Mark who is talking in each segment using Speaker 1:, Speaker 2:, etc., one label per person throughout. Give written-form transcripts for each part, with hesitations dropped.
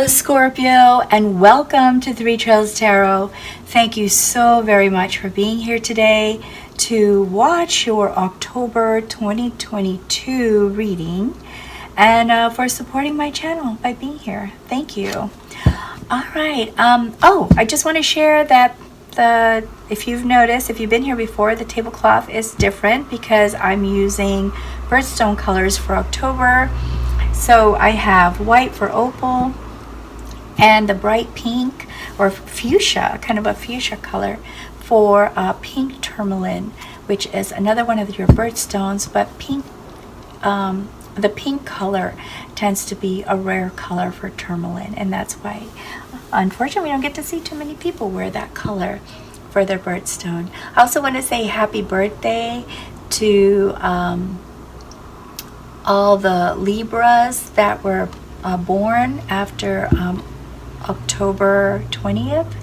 Speaker 1: Hello Scorpio, and welcome to Three Trails Tarot. Thank you so very much for being here today to watch your October 2022 reading and for supporting my channel by being here. Thank you. All right. I just want to share that if you've noticed, if you've been here before, the tablecloth is different because I'm using birthstone colors for October. So I have white for opal and the bright pink or fuchsia, kind of a fuchsia color for pink tourmaline, which is another one of your birthstones, but pink, the pink color tends to be a rare color for tourmaline, and that's why unfortunately we don't get to see too many people wear that color for their birthstone. I also want to say happy birthday to all the Libras that were born after October 20th,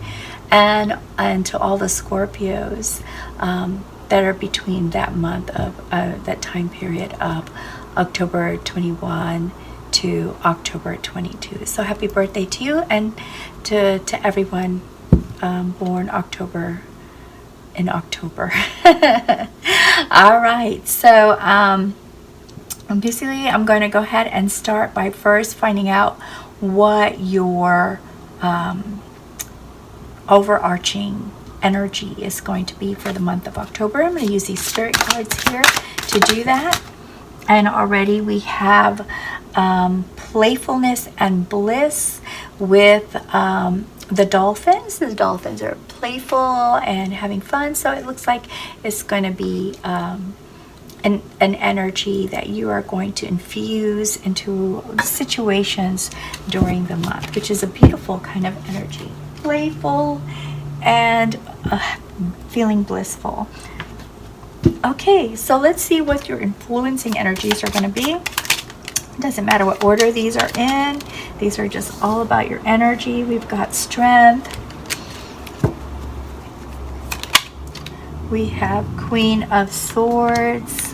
Speaker 1: and to all the Scorpios that are between that month of that time period of October 21 to October 22. So happy birthday to you and to everyone born in October. All right, so basically, I'm going to go ahead and start by first finding out what your overarching energy is going to be for the month of October. I'm going to use these spirit cards here to do that. And already we have playfulness and bliss with the dolphins. The dolphins are playful and having fun, so it looks like it's going to be an energy that you are going to infuse into situations during the month, which is a beautiful kind of energy. Playful and feeling blissful. Okay, so let's see what your influencing energies are going to be. It doesn't matter what order these are in. These are just all about your energy. We've got strength. We have Queen of Swords.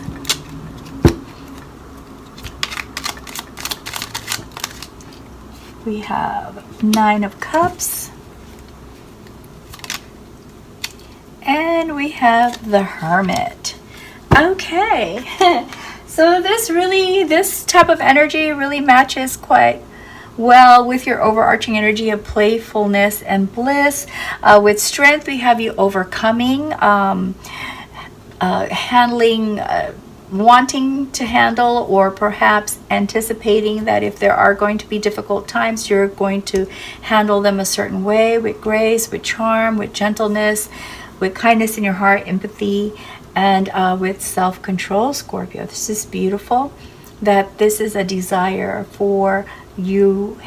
Speaker 1: We have Nine of Cups. And we have the Hermit. Okay. So this type of energy really matches quite well with your overarching energy of playfulness and bliss. With strength, we have you overcoming, handling, wanting to handle, or perhaps anticipating that if there are going to be difficult times, you're going to handle them a certain way, with grace, with charm, with gentleness, with kindness in your heart, empathy, and with self-control, Scorpio. This is beautiful, that this is a desire for you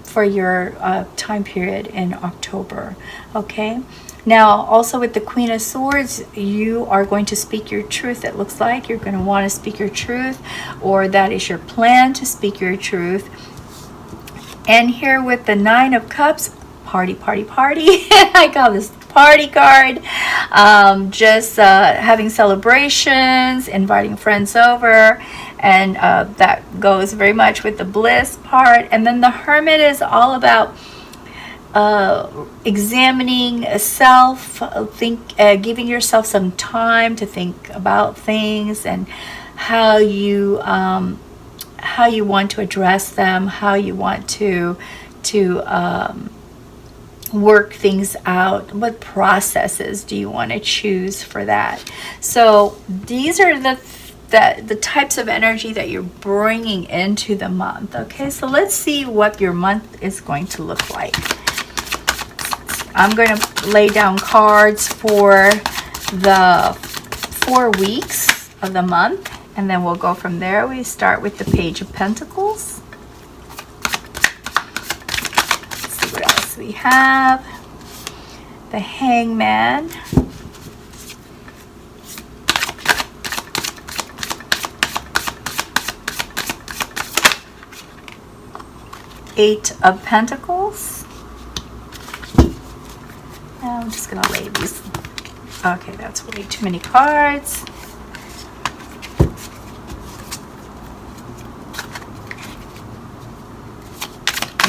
Speaker 1: for your time period in October. Okay, now also with the Queen of Swords, you are going to speak your truth. It looks like you're going to want to speak your truth, or that is your plan to speak your truth. And here with the Nine of Cups, party I call this party card. Just having celebrations, inviting friends over, and that goes very much with the bliss part. And then the Hermit is all about examining self, giving yourself some time to think about things and how you want to address them, how you want to work things out. What processes do you want to choose for that? So these are the types of energy that you're bringing into the month. Okay, so let's see what your month is going to look like. I'm going to lay down cards for the 4 weeks of the month, and then we'll go from there. We start with the Page of Pentacles. Let's see what else we have. The Hangman. Eight of Pentacles. I'm just going to lay these. Okay, that's way too many cards.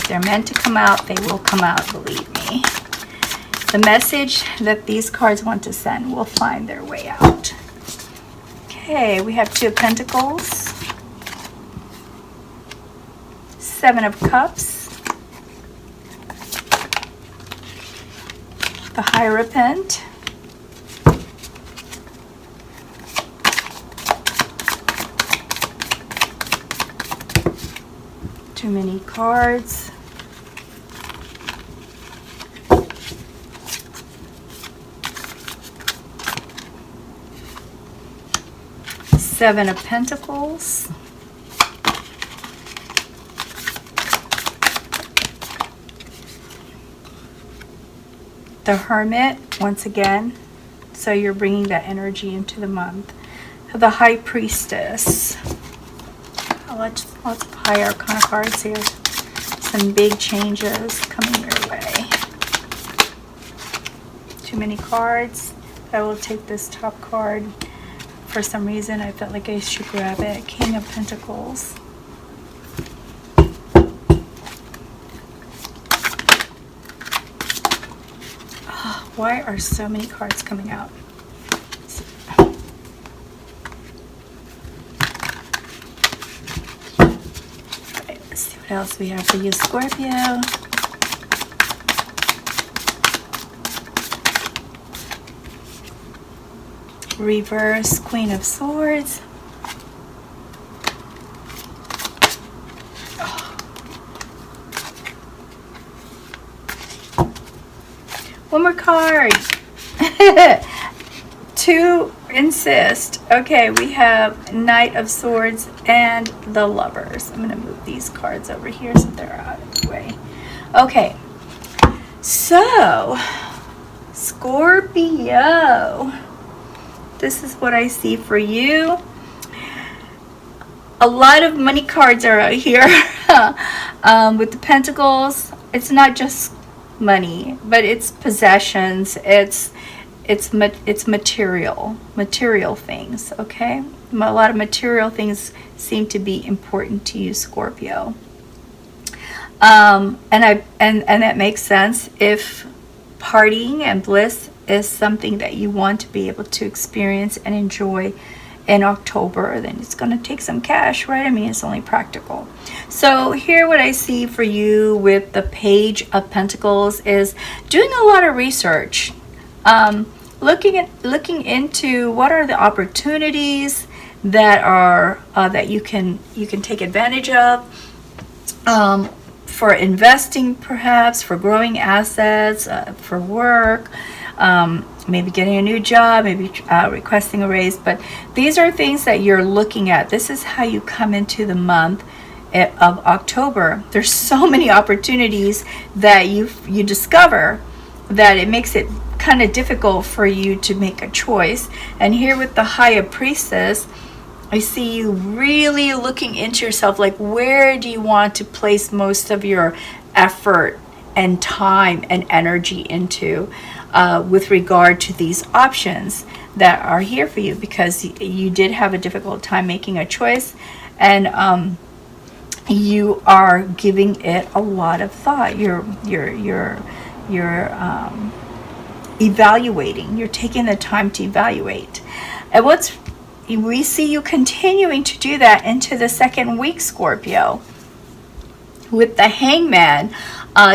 Speaker 1: If they're meant to come out, they will come out, believe me. The message that these cards want to send will find their way out. Okay, we have 2 of Pentacles, 7 of Cups, the Hierophant, too many cards. Seven of Pentacles, the Hermit once again, so you're bringing that energy into the month. The High Priestess. Lots of high arcana cards here. Some big changes coming your way. Too many cards. I will take this top card. For some reason, I felt like I should grab it. King of Pentacles. Oh, why are so many cards coming out? Okay, let's see what else we have for you, Scorpio. Reverse Queen of Swords. Oh. One more card. To insist. Okay, we have Knight of Swords and the Lovers. I'm going to move these cards over here so they're out of the way. Okay, so Scorpio. This is what I see for you. A lot of money cards are out here. With the Pentacles, it's not just money, but it's possessions. It's material things. Okay, a lot of material things seem to be important to you, Scorpio. And that makes sense if partying and bliss is something that you want to be able to experience and enjoy in October, then it's going to take some cash, right? I mean, it's only practical. So here what I see for you with the Page of Pentacles is doing a lot of research, looking into what are the opportunities that are that you can take advantage of, for investing, perhaps for growing assets, for work, maybe getting a new job, maybe requesting a raise. But these are things that you're looking at. This is how you come into the month of October. There's so many opportunities that you discover that it makes it kind of difficult for you to make a choice. And here with the High Priestess, I see you really looking into yourself, like where do you want to place most of your effort and time and energy into with regard to these options that are here for you, because you did have a difficult time making a choice, and you are giving it a lot of thought. You're evaluating. You're taking the time to evaluate. And we see you continuing to do that into the second week, Scorpio, with the Hangman,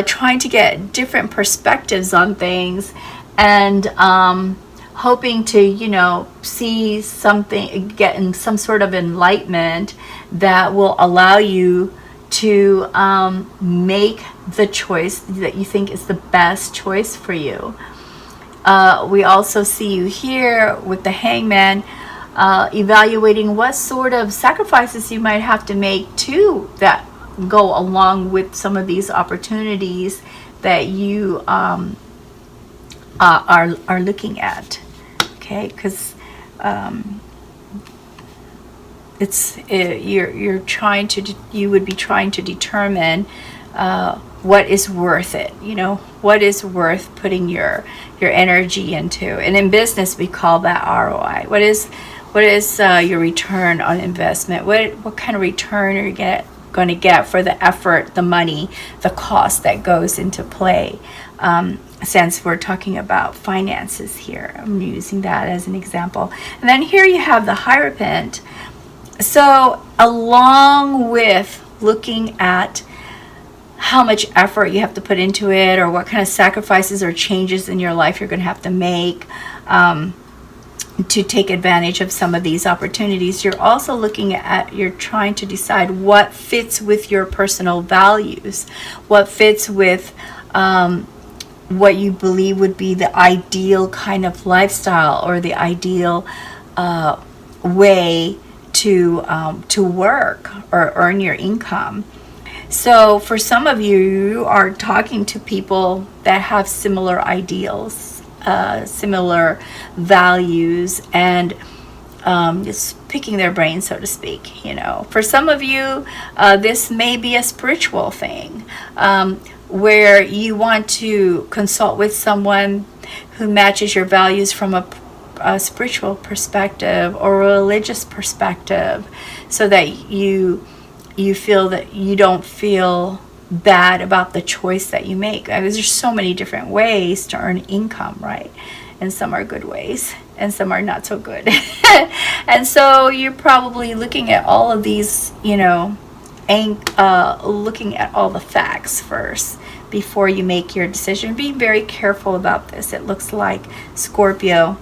Speaker 1: trying to get different perspectives on things, and hoping to, see something, getting some sort of enlightenment that will allow you to make the choice that you think is the best choice for you. We also see you here with the Hangman, evaluating what sort of sacrifices you might have to make to that go along with some of these opportunities that you are looking at. Okay, because you would be trying to determine what is worth it. What is worth putting your energy into. And in business, we call that ROI. What is your return on investment? What kind of return are you going to get for the effort, the money, the cost that goes into play. Since we're talking about finances here, I'm using that as an example. And then here you have the Hierophant. So along with looking at how much effort you have to put into it, or what kind of sacrifices or changes in your life you're going to have to make to take advantage of some of these opportunities, you're also looking at, you're trying to decide what fits with your personal values, what fits with what you believe would be the ideal kind of lifestyle, or the ideal way to work or earn your income. So for some of you, you are talking to people that have similar ideals, similar values, and just picking their brain, so to speak. You know, for some of you, this may be a spiritual thing, where you want to consult with someone who matches your values from a spiritual perspective or a religious perspective, so that you feel that you don't feel bad about the choice that you make. There's so many different ways to earn income, right? And some are good ways and some are not so good. And so you're probably looking at all of these, you know, looking at all the facts first before you make your decision. Be very careful about this. It looks like, Scorpio.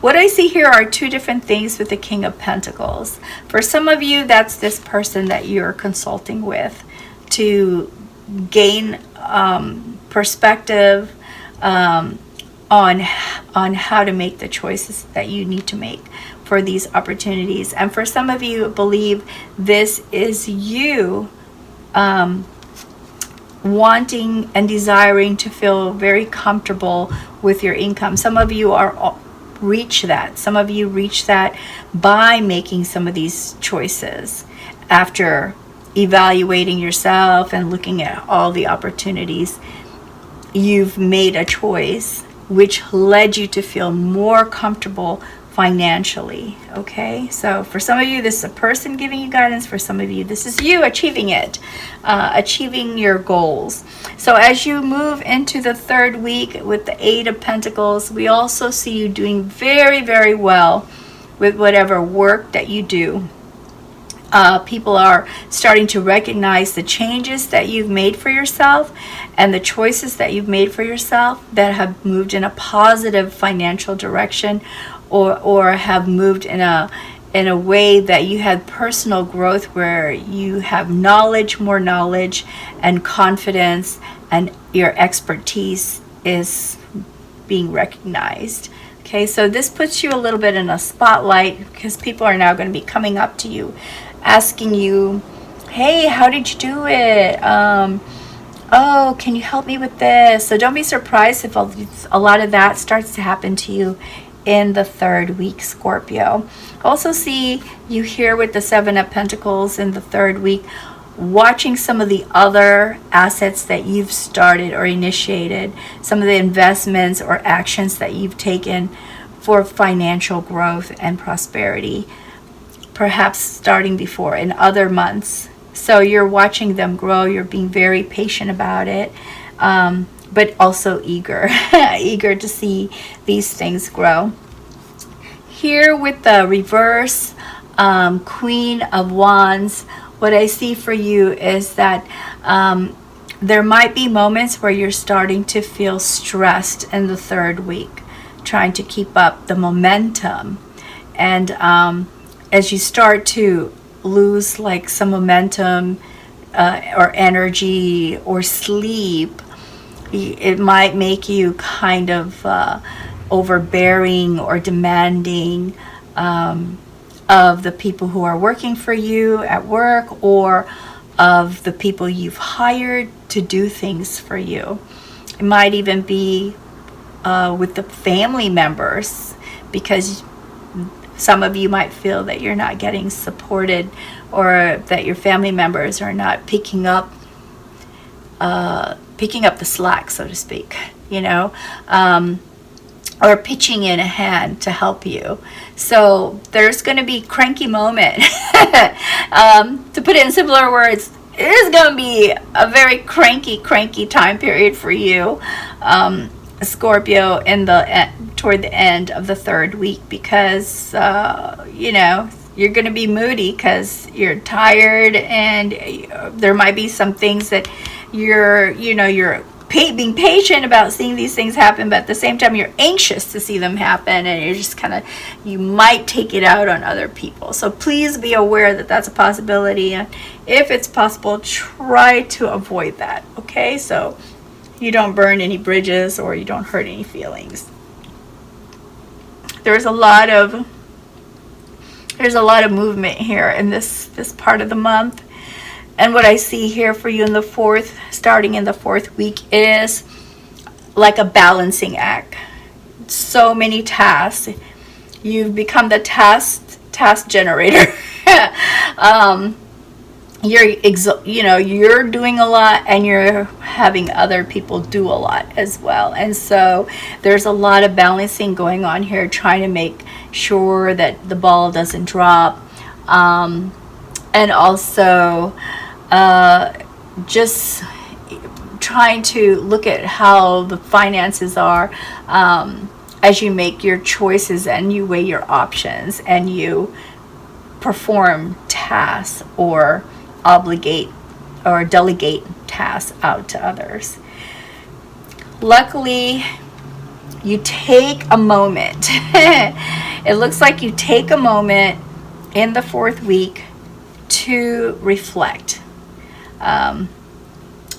Speaker 1: What I see here are two different things with the King of Pentacles. For some of you, that's this person that you're consulting with to gain perspective on how to make the choices that you need to make for these opportunities. And for some of you, believe this is you wanting and desiring to feel very comfortable with your income. Some of you are reach that. Some of you reach that by making some of these choices after evaluating yourself and looking at all the opportunities. You've made a choice which led you to feel more comfortable financially. Okay, so for some of you, this is a person giving you guidance. For some of you, this is you achieving it, achieving your goals. So as you move into the third week with the Eight of Pentacles, we also see you doing very, very well with whatever work that you do. People are starting to recognize the changes that you've made for yourself and the choices that you've made for yourself that have moved in a positive financial direction, or have moved in a way that you had personal growth, where you have knowledge, more knowledge and confidence, and your expertise is being recognized. Okay, so this puts you a little bit in a spotlight, because people are now going to be coming up to you, asking you, hey, how did you do it? Oh, can you help me with this? So don't be surprised if a lot of that starts to happen to you in the third week, Scorpio. Also see you here with the Seven of Pentacles in the third week, watching some of the other assets that you've started or initiated, some of the investments or actions that you've taken for financial growth and prosperity, perhaps starting before in other months. So you're watching them grow. You're being very patient about it, but also eager to see these things grow. Here with the reverse Queen of Wands, what I see for you is that there might be moments where you're starting to feel stressed in the third week, trying to keep up the momentum. And as you start to lose like some momentum or energy or sleep, it might make you kind of overbearing or demanding of the people who are working for you at work, or of the people you've hired to do things for you. It might even be with the family members, because some of you might feel that you're not getting supported, or that your family members are not picking up the slack, so to speak. You know, or pitching in a hand to help you. So there's going to be cranky moment. To put it in simpler words, it is going to be a very cranky time period for you, Scorpio, in the toward the end of the third week, because you know, you're going to be moody because you're tired, and there might be some things that you're being patient about seeing these things happen, but at the same time you're anxious to see them happen, and you're just kind of, you might take it out on other people. So please be aware that that's a possibility, and if it's possible, try to avoid that, okay? So you don't burn any bridges or you don't hurt any feelings. There's a lot of movement here in this part of the month. And what I see here for you in the starting in the fourth week, is like a balancing act. So many tasks. You've become the task generator. You're doing a lot, and you're having other people do a lot as well. And so there's a lot of balancing going on here, trying to make sure that the ball doesn't drop. And also just trying to look at how the finances are as you make your choices and you weigh your options and you perform tasks or obligate or delegate tasks out to others. Luckily, you take a moment. It looks like you take a moment in the fourth week to reflect.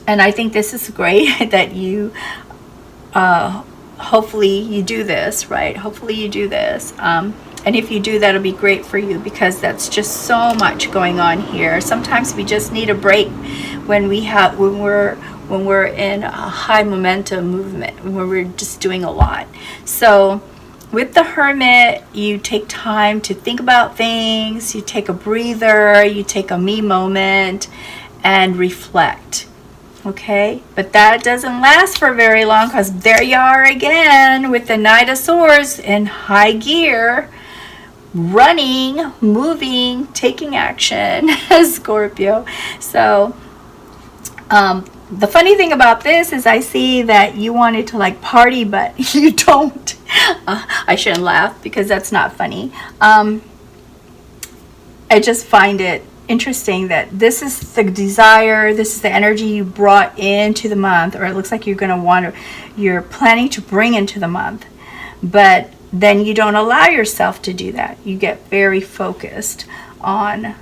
Speaker 1: And I think this is great that you, hopefully you do this, right? Hopefully you do this. And if you do, that'll be great for you, because that's just so much going on here. Sometimes we just need a break when we're in a high momentum movement, when we're just doing a lot. So with the Hermit, you take time to think about things, you take a breather, you take a me moment and reflect. Okay, but that doesn't last for very long, because there you are again with the Knight of Swords in high gear, running, moving, taking action, Scorpio. So the funny thing about this is I see that you wanted to like party, but you don't. I shouldn't laugh because that's not funny. I just find it interesting that this is the desire, this is the energy you brought into the month, or it looks like you're planning to bring into the month, but then you don't allow yourself to do that. You get very focused on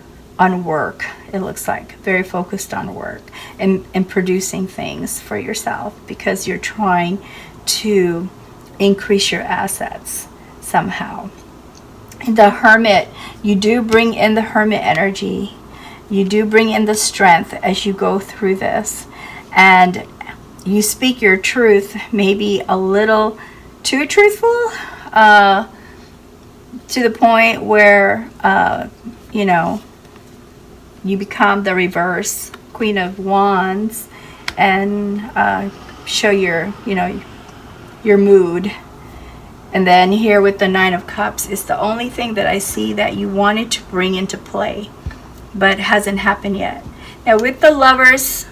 Speaker 1: work. It looks like very focused on work and producing things for yourself, because you're trying to increase your assets somehow. The Hermit, you do bring in the Hermit energy. You do bring in the strength as you go through this, and you speak your truth, maybe a little too truthful, to the point where you become the reverse Queen of Wands and show your mood. And then here with the Nine of Cups is the only thing that I see that you wanted to bring into play, but hasn't happened yet. Now with the Lovers,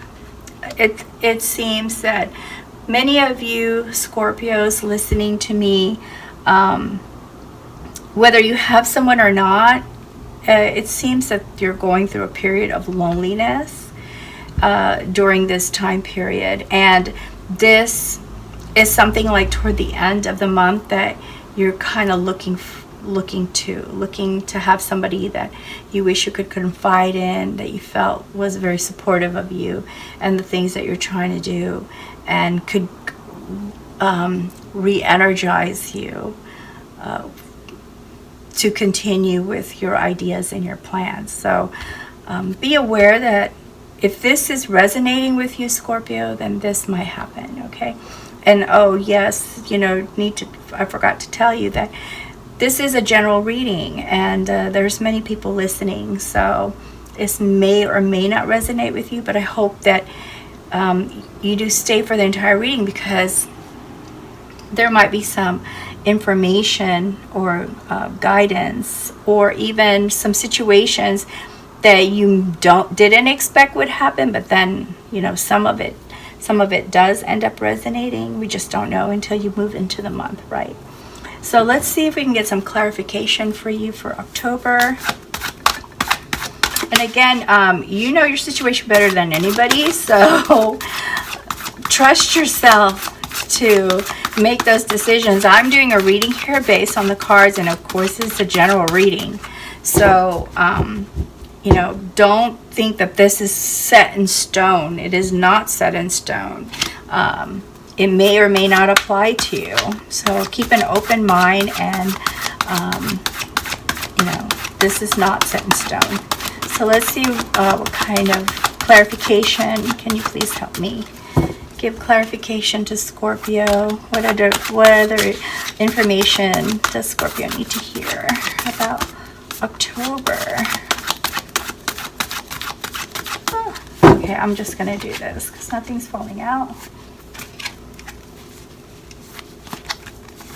Speaker 1: it seems that many of you Scorpios listening to me, whether you have someone or not, it seems that you're going through a period of loneliness during this time period. And this is something like toward the end of the month that you're kind of looking to have somebody that you wish you could confide in, that you felt was very supportive of you and the things that you're trying to do, and could re-energize you to continue with your ideas and your plans. So be aware that if this is resonating with you, Scorpio, then this might happen, okay? And oh yes, I forgot to tell you that this is a general reading, and there's many people listening, so this may or may not resonate with you, but I hope that you do stay for the entire reading, because there might be some information or guidance, or even some situations that you didn't expect would happen, but then, you know, some of it does end up resonating. We just don't know until you move into the month, right? So let's see if we can get some clarification for you for October. And again, you know your situation better than anybody, so trust yourself to make those decisions. I'm doing a reading here based on the cards, and of course it's a general reading. So, you know, don't think that this is set in stone. It is not set in stone. It may or may not apply to you. So keep an open mind, and, you know, this is not set in stone. So let's see what kind of clarification. Can you please help me give clarification to Scorpio? What other information does Scorpio need to hear about October? Okay, I'm just going to do this because nothing's falling out.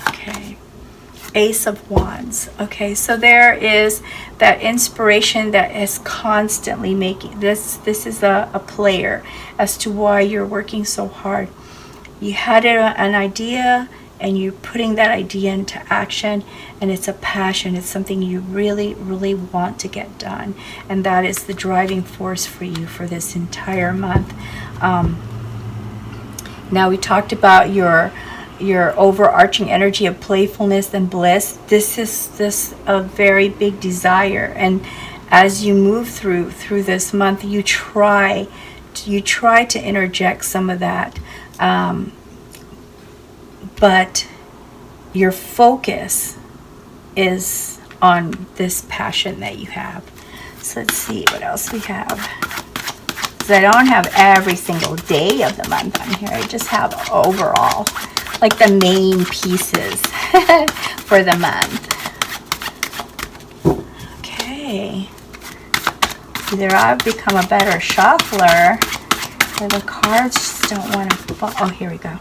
Speaker 1: Okay. Ace of Wands. Okay, so there is that inspiration that is constantly making this is a player as to why you're working so hard. You had an idea, and you're putting that idea into action, and it's a passion. It's something you really, really want to get done, and that is the driving force for you for this entire month. Now, we talked about your overarching energy of playfulness and bliss. This is a very big desire, and as you move through this month, you try to interject some of that, but your focus is on this passion that you have. So let's see what else we have. So I don't have every single day of the month on here. I just have overall, like the main pieces for the month. Okay. Either I've become a better shuffler, or the cards just don't want to fall. Oh, here we go.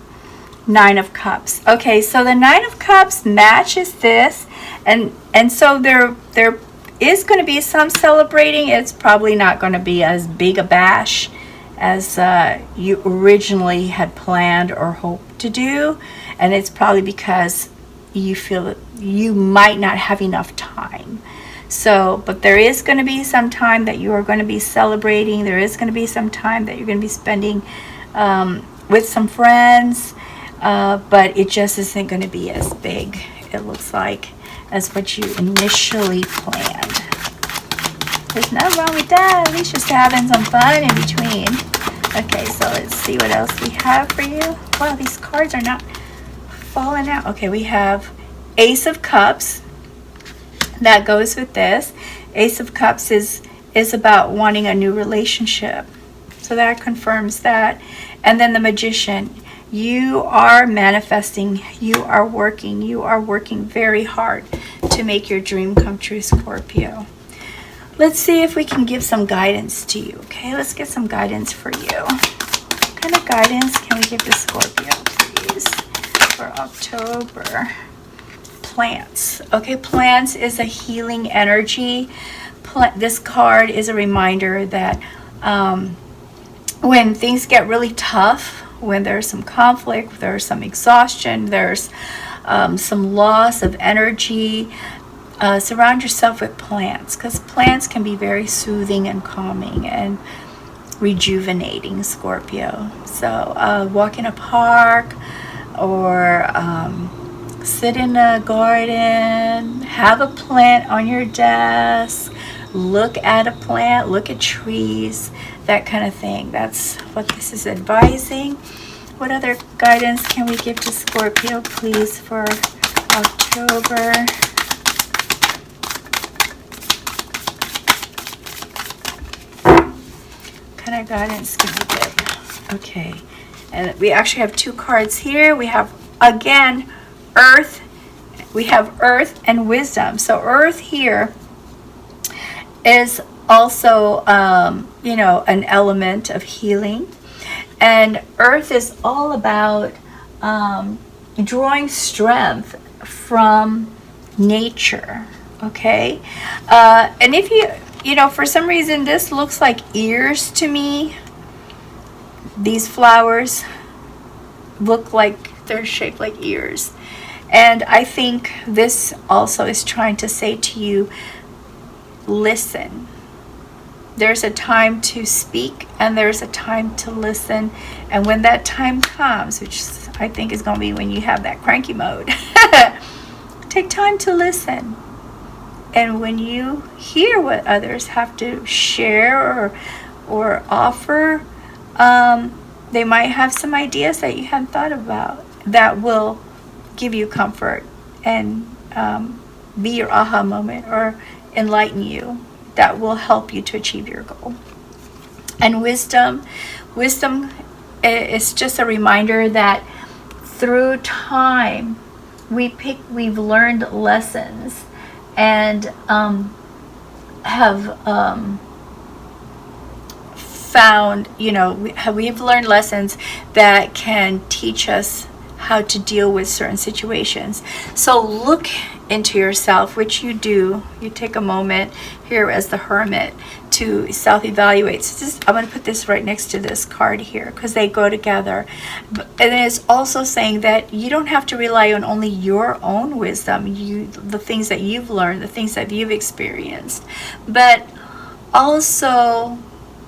Speaker 1: Nine of Cups. Okay, so the Nine of Cups matches this, and so there is going to be some celebrating. It's probably not going to be as big a bash as you originally had planned or hoped to do, and it's probably because you feel that you might not have enough time. So, but there is going to be some time that you are going to be celebrating. There is going to be some time that you're going to be spending with some friends, but it just isn't going to be as big, it looks like, as what you initially planned. There's nothing wrong with that. At least just having some fun in between. Okay, so let's see what else we have for you. Wow, these cards are not falling out. Okay, we have Ace of Cups. That goes with this. Ace of Cups is about wanting a new relationship. So that confirms that. And then the Magician. You are manifesting. You are working very hard to make your dream come true, Scorpio. Let's see if we can give some guidance to you. Okay, let's get some guidance for you. What kind of guidance can we give to Scorpio, please, for October? Plants. Okay, plants is a healing energy. This card is a reminder that when things get really tough, when there's some conflict, there's some exhaustion, there's some loss of energy, surround yourself with plants, because plants can be very soothing and calming and rejuvenating, Scorpio. So walk in a park, or sit in a garden, have a plant on your desk, look at a plant, look at trees, that kind of thing. That's what this is advising. What other guidance can we give to Scorpio, please, for October? What kind of guidance can we give? Okay, and we actually have two cards here. We have, again, Earth. We have Earth and Wisdom. So Earth here is also, you know, an element of healing. And Earth is all about drawing strength from nature. Okay, and if you know, for some reason this looks like ears to me. These flowers look like they're shaped like ears, and I think this also is trying to say to you, listen. There's a time to speak and there's a time to listen, and when that time comes, which I think is going to be when you have that cranky mode, take time to listen. And when you hear what others have to share or offer, they might have some ideas that you hadn't thought about that will give you comfort and be your aha moment or enlighten you, that will help you to achieve your goal. And wisdom is just a reminder that through time we've learned lessons and have found, you know, we've learned lessons that can teach us how to deal with certain situations. So look into yourself, which you do. You take a moment here as the Hermit to self-evaluate. So I'm going to put this right next to this card here because they go together. And it's also saying that you don't have to rely on only your own wisdom, the things that you've learned, the things that you've experienced, but also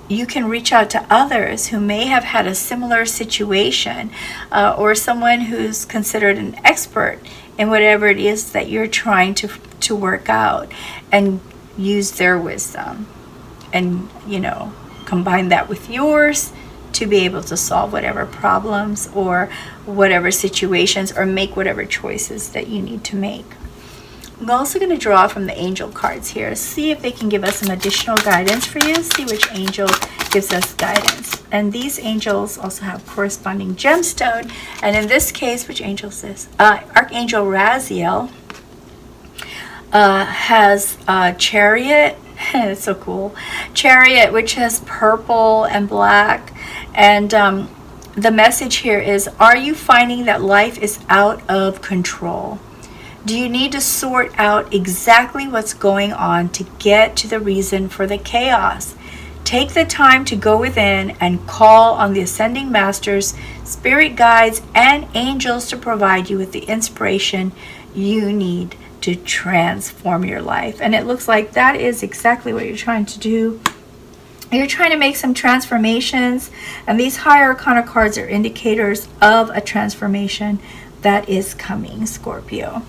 Speaker 1: you can reach out to others who may have had a similar situation, or someone who's considered an expert in whatever it is that you're trying to work out, and use their wisdom and, you know, combine that with yours to be able to solve whatever problems or whatever situations, or make whatever choices that you need to make. I'm also going to draw from the angel cards here, see if they can give us some additional guidance for you, see which angel gives us guidance. And these angels also have corresponding gemstone, and in this case, which angel is this? Archangel Raziel has Chariot. It's so cool. Chariot, which has purple and black, and the message here is, are you finding that life is out of control? Do you need to sort out exactly what's going on to get to the reason for the chaos? Take the time to go within and call on the ascending masters, spirit guides, and angels to provide you with the inspiration you need to transform your life. And it looks like that is exactly what you're trying to do. You're trying to make some transformations, and these higher arcana cards are indicators of a transformation that is coming, Scorpio.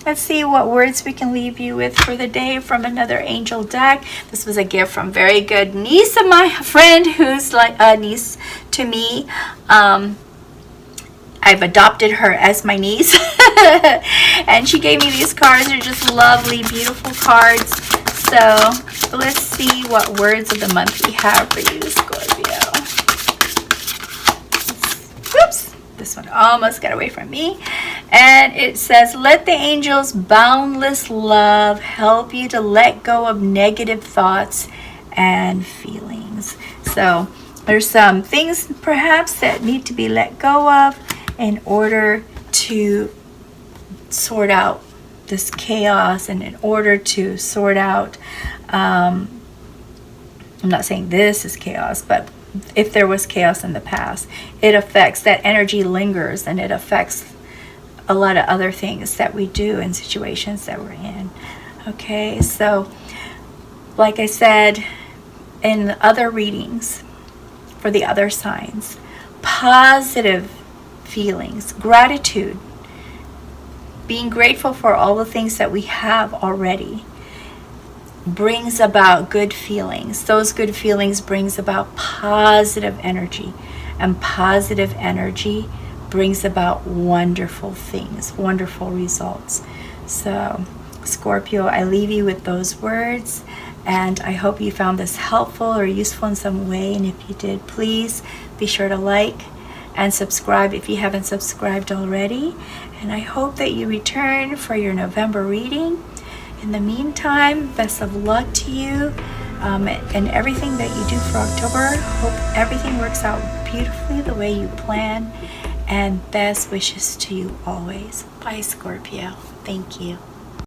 Speaker 1: Let's see what words we can leave you with for the day from another angel deck. This was a gift from very good niece of my friend, who's like a niece to me. I've adopted her as my niece. And she gave me these cards. They're just lovely, beautiful cards. So let's see what words of the month we have for you, Scorpio. Whoops, this one almost got away from me. And it says, let the angels' boundless love help you to let go of negative thoughts and feelings. So there's some things perhaps that need to be let go of in order to sort out this chaos, and in order to sort out, I'm not saying this is chaos, but if there was chaos in the past, it affects, that energy lingers, and it affects a lot of other things that we do in situations that we're in. Okay, so like I said in other readings for the other signs, positive feelings, gratitude, being grateful for all the things that we have already brings about good feelings. Those good feelings brings about positive energy, and positive energy brings about wonderful things, wonderful results. So Scorpio, I leave you with those words, and I hope you found this helpful or useful in some way. And if you did, please be sure to like and subscribe if you haven't subscribed already. And I hope that you return for your November reading. In the meantime, best of luck to you and everything that you do for October. Hope everything works out beautifully the way you plan, and best wishes to you always. Bye, Scorpio. Thank you.